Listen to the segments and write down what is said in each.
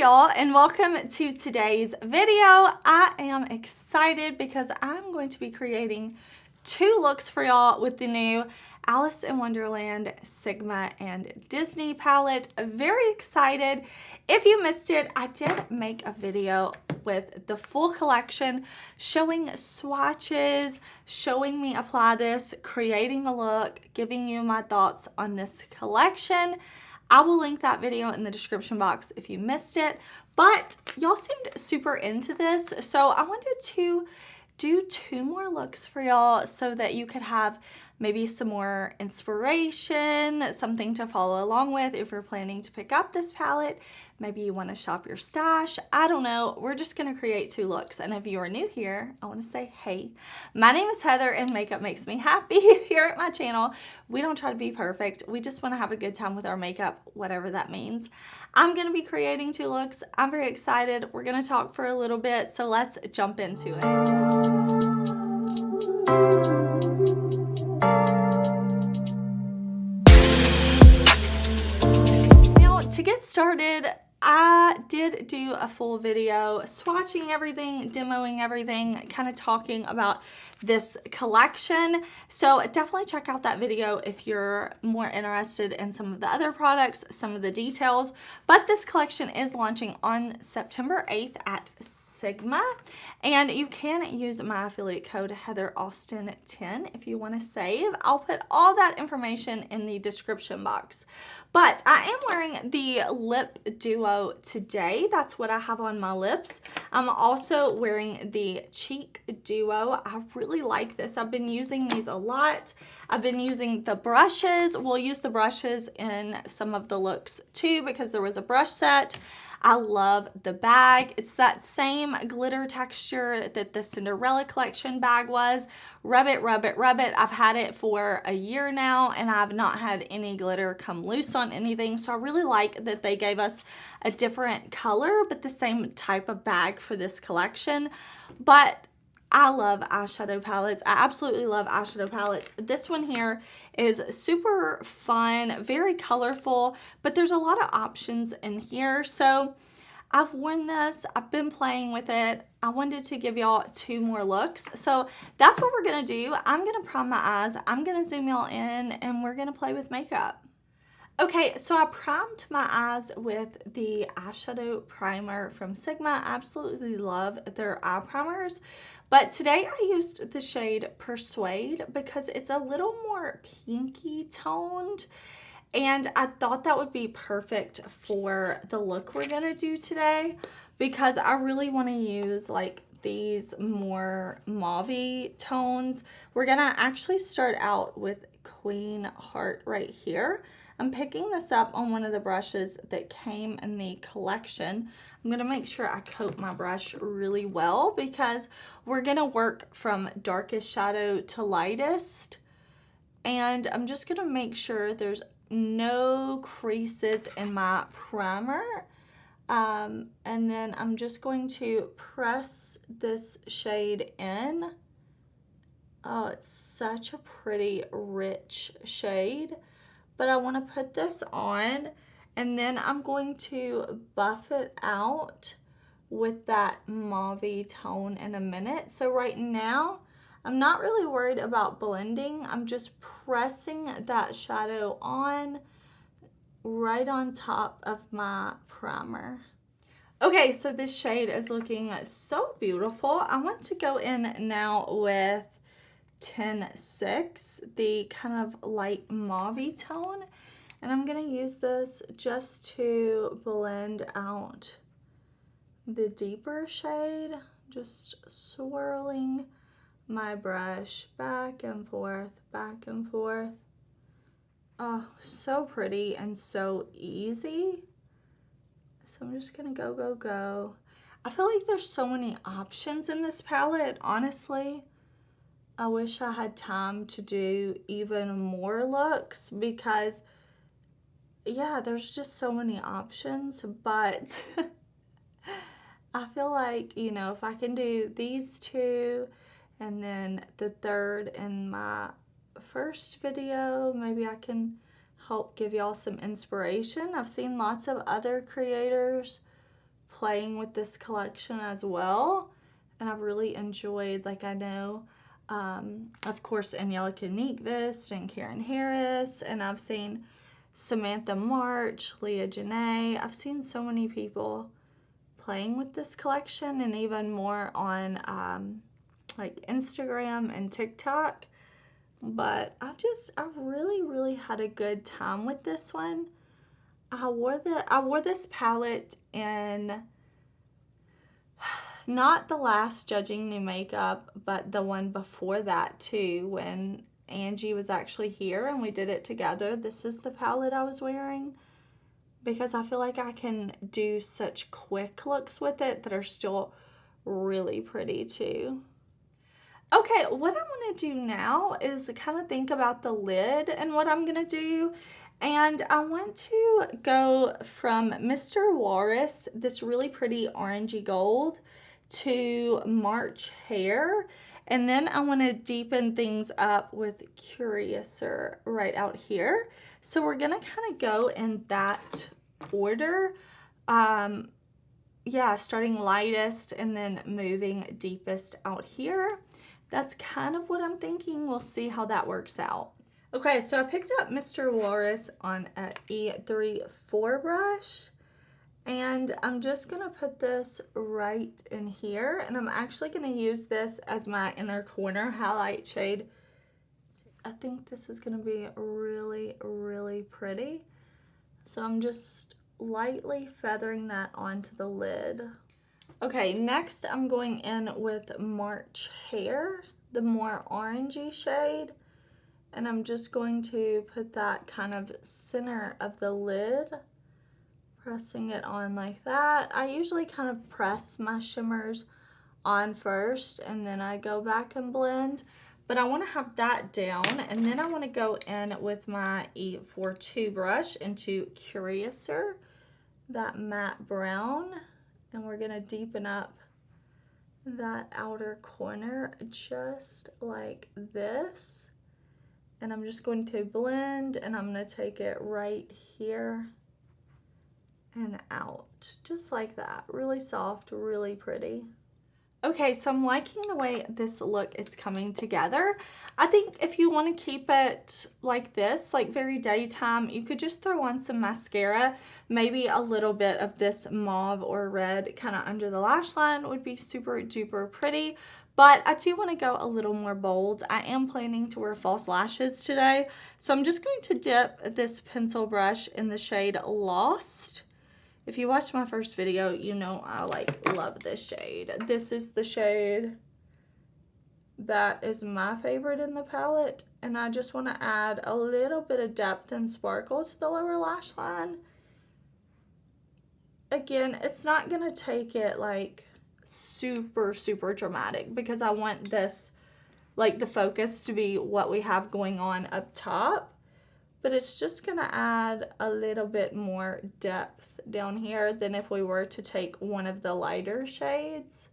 y'all, and welcome to today's video. I am excited because I'm going to be creating two looks for y'all with the new Alice in Wonderland Sigma and Disney palette. Very excited. If you missed it, I did make a video with the full collection showing swatches, showing me apply this, creating a look, giving you my thoughts on this collection. I will link that video in the description box if you missed it, but y'all seemed super into this, so I wanted to do two more looks for y'all so that you could have maybe some more inspiration, something to follow along with if you're planning to pick up this palette. Maybe you want to shop your stash. I don't know. We're just going to create two looks. And if you are new here, I want to say, hey, my name is Heather and makeup makes me happy. Here at my channel, we don't try to be perfect. We just want to have a good time with our makeup, whatever that means. I'm going to be creating two looks. I'm very excited. We're going to talk for a little bit. So let's jump into it. Now, to get started, I did do a full video swatching everything, demoing everything, kind of talking about this collection. So definitely check out that video if you're more interested in some of the other products, some of the details. But this collection is launching on September 8th at Sigma, and you can use my affiliate code HeatherAustin10 if you want to save. I'll put all that information in the description box. But I am wearing the lip duo today. That's what I have on my lips. I'm also wearing the cheek duo. I really like this. I've been using these a lot. I've been using the brushes. We'll use the brushes in some of the looks too because there was a brush set. I love the bag. It's that same glitter texture that the Cinderella collection bag was. Rub it, rub it, rub it. I've had it for a year now and I've not had any glitter come loose on anything. So I really like that they gave us a different color but the same type of bag for this collection. But I love eyeshadow palettes. I absolutely love eyeshadow palettes. This one here is super fun, very colorful, but there's a lot of options in here. So I've worn this, I've been playing with it. I wanted to give y'all two more looks. So that's what we're gonna do. I'm gonna prime my eyes, I'm gonna zoom y'all in, and we're gonna play with makeup. Okay, so I primed my eyes with the eyeshadow primer from Sigma. I absolutely love their eye primers. But today I used the shade Persuade because it's a little more pinky toned. And I thought that would be perfect for the look we're gonna do today because I really wanna use like these more mauve-y tones. We're gonna actually start out with Queen Heart right here. I'm picking this up on one of the brushes that came in the collection. I'm going to make sure I coat my brush really well because we're going to work from darkest shadow to lightest. And I'm just going to make sure there's no creases in my primer. And then I'm just going to press this shade in. Oh, it's such a pretty, rich shade. But I want to put this on and then I'm going to buff it out with that mauve tone in a minute. So right now, I'm not really worried about blending. I'm just pressing that shadow on right on top of my primer. Okay, so this shade is looking so beautiful. I want to go in now with 10-6, the kind of light mauve tone, and I'm going to use this just to blend out the deeper shade, just swirling my brush back and forth, back and forth. Oh, so pretty and so easy. So I'm just going to go, go, go. I feel like there's so many options in this palette, honestly. I wish I had time to do even more looks because, yeah, there's just so many options, but I feel like, you know, if I can do these two and then the third in my first video, maybe I can help give y'all some inspiration. I've seen lots of other creators playing with this collection as well, and I've really enjoyed, like, I know, of course, Angelica Nyqvist and Karen Harris, and I've seen Samantha March, Leah Janae. I've seen so many people playing with this collection, and even more on like Instagram and TikTok. But I really had a good time with this one. I wore this palette in not the last Judging New Makeup, but the one before that too, when Angie was actually here and we did it together. This is the palette I was wearing, because I feel like I can do such quick looks with it that are still really pretty too. Okay, what I want to do now is kind of think about the lid and what I'm going to do. And I want to go from Mr. Walrus, this really pretty orangey gold, to March Hare. And then I want to deepen things up with Curiouser right out here. So we're going to kind of go in that order. Yeah, starting lightest and then moving deepest out here. That's kind of what I'm thinking. We'll see how that works out. Okay, so I picked up Mr. Walrus on an E34 brush, and I'm just gonna put this right in here, and I'm actually gonna use this as my inner corner highlight shade. I think this is gonna be really pretty. So I'm just lightly feathering that onto the lid. Okay, next I'm going in with March Hare, the more orangey shade, and I'm just going to put that kind of center of the lid, pressing it on like that. I usually kind of press my shimmers on first and then I go back and blend, but I want to have that down, and then I want to go in with my E42 brush into Curiouser, that matte brown. And we're going to deepen up that outer corner just like this. And I'm just going to blend, and I'm going to take it right here and out. Just like that. Really soft, really pretty. Okay, so I'm liking the way this look is coming together. I think if you want to keep it like this, like very daytime, you could just throw on some mascara. Maybe a little bit of this mauve or red kind of under the lash line would be super duper pretty. But I do want to go a little more bold. I am planning to wear false lashes today. So I'm just going to dip this pencil brush in the shade Lost. If you watched my first video, you know I love this shade. This is the shade that is my favorite in the palette, and I just want to add a little bit of depth and sparkle to the lower lash line. Again, it's not gonna take it like super dramatic, because I want this, like, the focus to be what we have going on up top. But it's just gonna add a little bit more depth down here than if we were to take one of the lighter shades.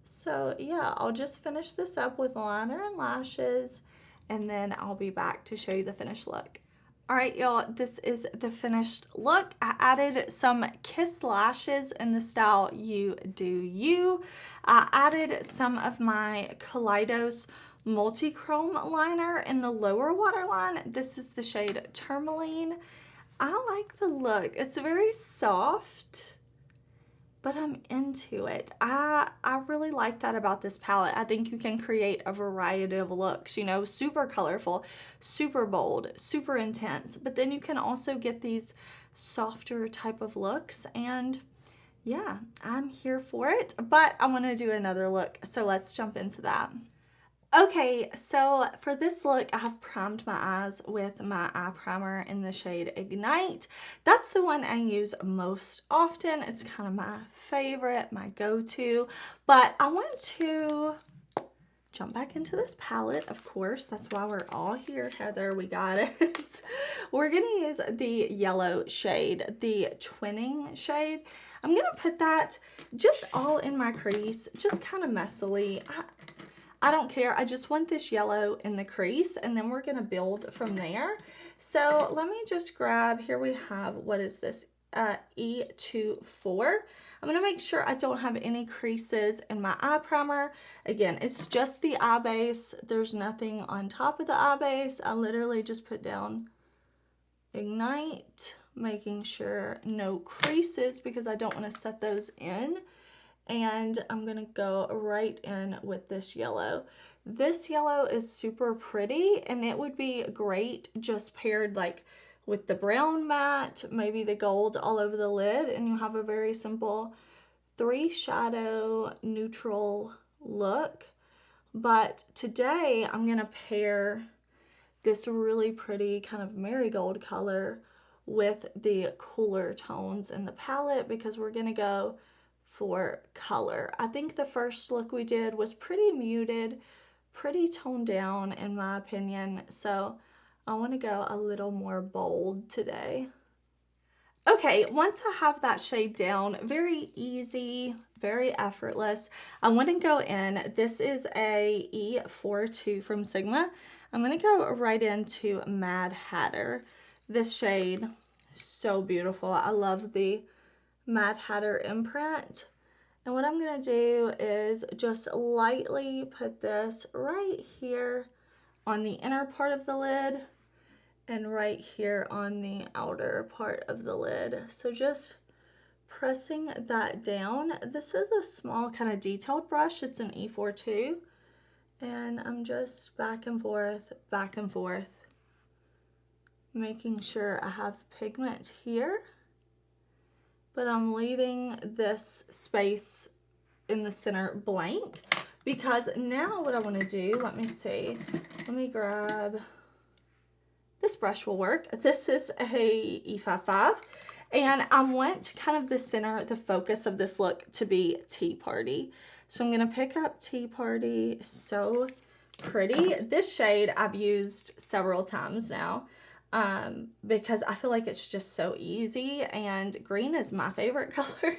So yeah, I'll just finish this up with liner and lashes, and then I'll be back to show you the finished look. All right, y'all, this is the finished look. I added some Kiss lashes in the style You Do You. I added some of my Kaleidos multi-chrome liner in the lower waterline. This is the shade Tourmaline. I like the look. It's very soft, but I'm into it. I really like that about this palette. I think you can create a variety of looks, you know, super colorful, super bold, super intense, but then you can also get these softer type of looks, and yeah, I'm here for it. But I want to do another look, so let's jump into that. Okay, so for this look, I have primed my eyes with my eye primer in the shade Ignite. That's the one I use most often. It's kind of my favorite, my go-to. But I want to jump back into this palette, of course. That's why we're all here, Heather. We got it. We're going to use the yellow shade, the Twinning shade. I'm going to put that just all in my crease, just kind of messily. I don't care. I just want this yellow in the crease, and then we're going to build from there. So let me just grab, here we have, what is this, E24. I'm going to make sure I don't have any creases in my eye primer. Again, it's just the eye base. There's nothing on top of the eye base. I literally just put down Ignite, making sure no creases because I don't want to set those in. And I'm going to go right in with this yellow. This yellow is super pretty, and it would be great just paired like with the brown matte, maybe the gold all over the lid, and you have a very simple 3 shadow neutral look. But today I'm going to pair this really pretty kind of marigold color with the cooler tones in the palette because we're going to go for color. I think the first look we did was pretty muted, pretty toned down in my opinion, so I want to go a little more bold today. Okay, once I have that shade down, very easy, very effortless, I want to go in. This is a E42 from Sigma. I'm going to go right into Mad Hatter. This shade, so beautiful. I love the Mad Hatter imprint. And what I'm going to do is just lightly put this right here on the inner part of the lid and right here on the outer part of the lid. So just pressing that down. This is a small kind of detailed brush. It's an E42. And I'm just back and forth, making sure I have pigment here. But I'm leaving this space in the center blank because now what I want to do, let me see, let me grab, this brush will work. This is a E55 and I want kind of the center, the focus of this look to be Tea Party. So I'm going to pick up Tea Party, so pretty. This shade I've used several times now. Because I feel like it's just so easy, and green is my favorite color.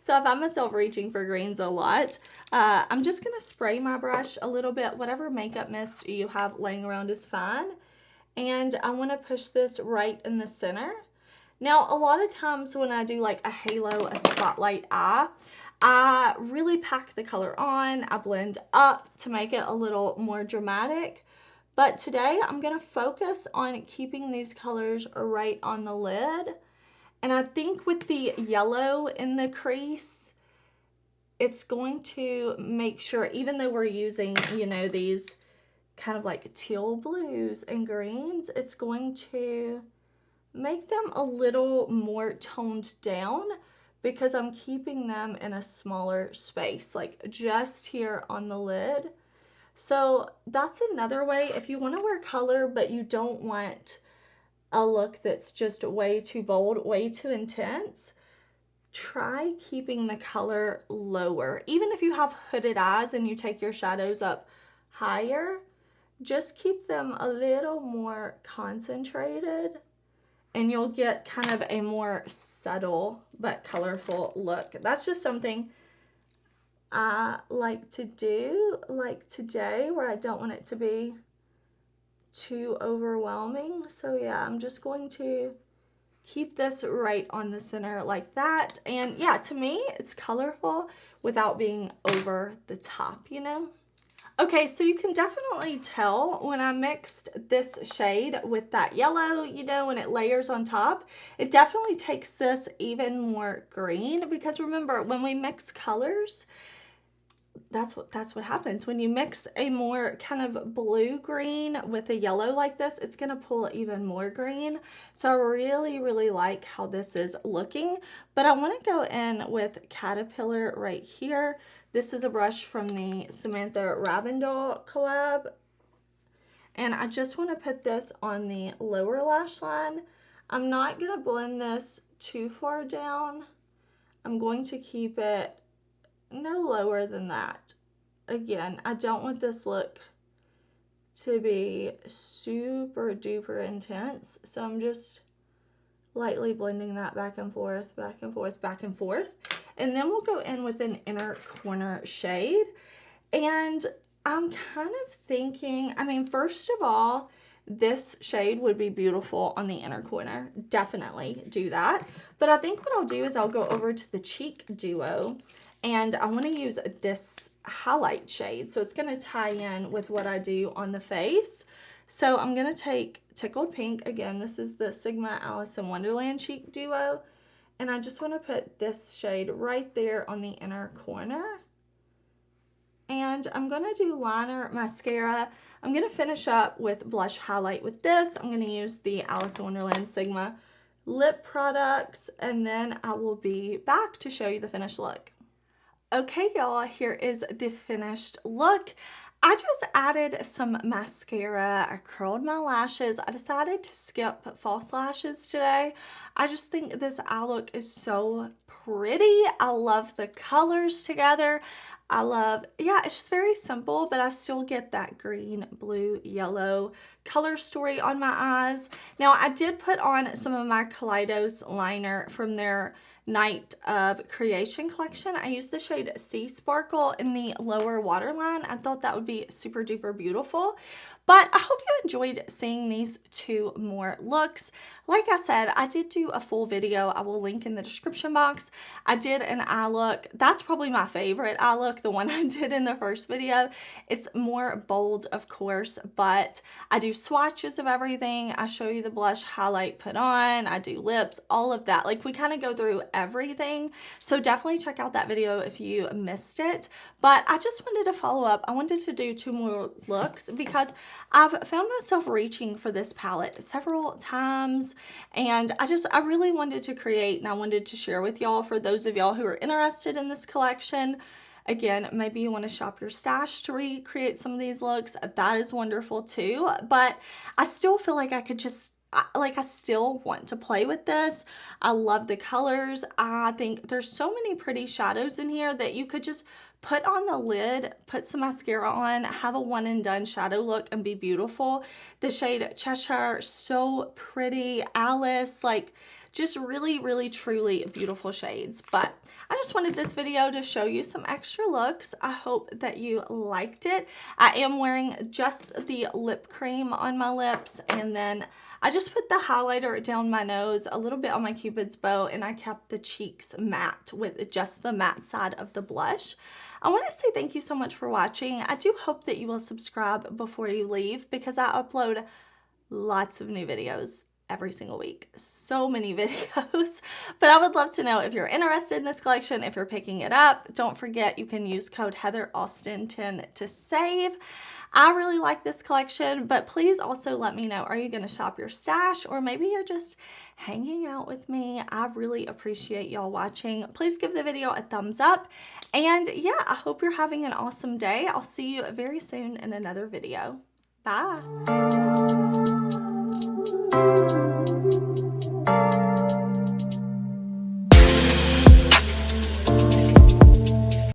So I find myself reaching for greens a lot. I'm just going to spray my brush a little bit. Whatever makeup mist you have laying around is fine. And I want to push this right in the center. Now, a lot of times when I do like a halo, a spotlight eye, I really pack the color on. I blend up to make it a little more dramatic. But today I'm going to focus on keeping these colors right on the lid. And I think with the yellow in the crease, it's going to make sure, even though we're using, you know, these kind of like teal blues and greens, it's going to make them a little more toned down because I'm keeping them in a smaller space, like just here on the lid. So that's another way, if you want to wear color, but you don't want a look that's just way too bold, way too intense, try keeping the color lower. Even if you have hooded eyes and you take your shadows up higher, just keep them a little more concentrated and you'll get kind of a more subtle but colorful look. That's just something I like to do, like today, where I don't want it to be too overwhelming. So yeah, I'm just going to keep this right on the center like that. And yeah, to me, it's colorful without being over the top, you know? Okay, so you can definitely tell when I mixed this shade with that yellow, you know, when it layers on top, it definitely takes this even more green because remember, when we mix colors, that's what happens. When you mix a more kind of blue green with a yellow like this, it's going to pull even more green. So I really, really like how this is looking. But I want to go in with Caterpillar right here. This is a brush from the Samantha Ravindal collab. And I just want to put this on the lower lash line. I'm not going to blend this too far down. I'm going to keep it no lower than that. Again, I don't want this look to be super duper intense, so I'm just lightly blending that back and forth, back and forth, back and forth. And then we'll go in with an inner corner shade. And I'm kind of thinking, I mean, first of all, this shade would be beautiful on the inner corner. Definitely do that. But I think what I'll do is I'll go over to the cheek duo, and I want to use this highlight shade. So it's going to tie in with what I do on the face. So I'm going to take Tickled Pink. Again, this is the Sigma Alice in Wonderland cheek duo. And I just want to put this shade right there on the inner corner. And I'm going to do liner, mascara. I'm going to finish up with blush highlight with this. I'm going to use the Alice in Wonderland Sigma lip products. And then I will be back to show you the finished look. Okay, y'all, here is the finished look. I just added some mascara. I curled my lashes. I decided to skip false lashes today. I just think this eye look is so pretty. I love the colors together. I love, yeah, it's just very simple, but I still get that green, blue, yellow color story on my eyes. Now, I did put on some of my Kaleidos liner from their Night of Creation collection. I used the shade Sea Sparkle in the lower waterline. I thought that would be super duper beautiful. But I hope you enjoyed seeing these two more looks. Like I said, I did do a full video. I will link in the description box. I did an eye look. That's probably my favorite eye look, the one I did in the first video. It's more bold, of course, but I do swatches of everything. I show you the blush highlight put on. I do lips, all of that. Like, we kind of go through everything. So definitely check out that video if you missed it. But I just wanted to follow up. I wanted to do two more looks because I've found myself reaching for this palette several times, and I really wanted to create, and I wanted to share with y'all for those of y'all who are interested in this collection. Again, maybe you want to shop your stash to recreate some of these looks. That is wonderful too, but I still feel like I could just, I still want to play with this. I love the colors. I think there's so many pretty shadows in here that you could just put on the lid, put some mascara on, have a one and done shadow look and be beautiful. The shade Cheshire, so pretty. Alice, like, just really, really, truly beautiful shades. But I just wanted this video to show you some extra looks. I hope that you liked it. I am wearing just the lip cream on my lips, and then I just put the highlighter down my nose, a little bit on my Cupid's bow, and I kept the cheeks matte with just the matte side of the blush. I want to say thank you so much for watching. I do hope that you will subscribe before you leave, because I upload lots of new videos every single week. So many videos. But I would love to know if you're interested in this collection, if you're picking it up. Don't forget, you can use code HeatherAustin10 to save. I really like this collection, but please also let me know, are you going to shop your stash, or maybe you're just hanging out with me? I really appreciate y'all watching. Please give the video a thumbs up. And yeah, I hope you're having an awesome day. I'll see you very soon in another video. Bye.